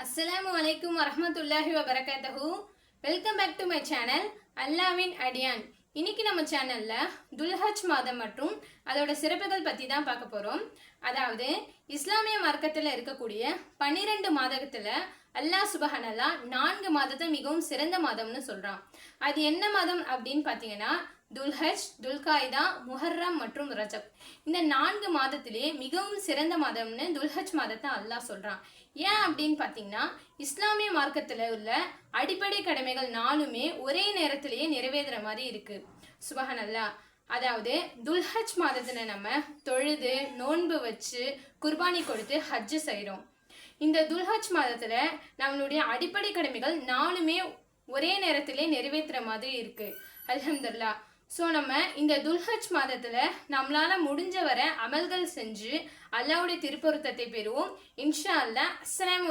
அஸ்ஸலாமு அலைக்கும் வரஹ்மத்துல்லாஹி வபரகாத்துஹு. Welcome back to my channel அல்லாவின் அடியான். இன்னைக்கு நம்ம சேனல்ல துல்ஹஜ் மாதம் மற்றும் அதோட சிறப்புகள் பத்தி தான் பார்க்க போறோம். அதாவது இஸ்லாமிய மார்க்கத்துல இருக்கக்கூடிய 12 மாதத்துல அல்லாஹ் சுபஹானல்லா 4 மாதத்தை மிகவும் சிறந்த மாதம்னு சொல்றான். அது என்ன மாதம் அப்படின்னு பாத்தீங்கன்னா துல்ஹஜ், துல்காய்தா, முஹர்ரம் மற்றும் ரஜப். இந்த 4 மாதத்திலேயே மிகவும் சிறந்த மாதம்னு துல்ஹஜ் மாதத்தை அல்லாஹ் சொல்றான். ஏன் அப்படின்னு பாத்தீங்கன்னா இஸ்லாமிய மார்க்கத்துல உள்ள அடிப்படை கடமைகள் 4மே ஒரே நேரத்திலேயே நிறைவேறுற மாதிரி இருக்கு. சுபஹானல்லா. அதாவது துல்ஹஜ் மாதத்துல நம்ம தொழுது நோன்பு வச்சு குர்பானி கொடுத்து ஹஜ்ஜு செய்றோம். இந்த துல்ஹஜ் மாதத்துல நம்மளுடைய அடிப்படை கடமைகள் 4மே ஒரே நேரத்திலே நிறைவேற்றுற மாதிரி இருக்கு. அல்ஹம்துலில்லாஹ். ஸோ நம்ம இந்த துல்ஹஜ் மாதத்துல நம்மளால முடிஞ்ச வரை அமல்கள் செஞ்சு அல்லாஹ்வுடைய திருப்பொருத்தத்தை பெறுவோம். இன்ஷா அல்லாஹ். அஸ்ஸலாமு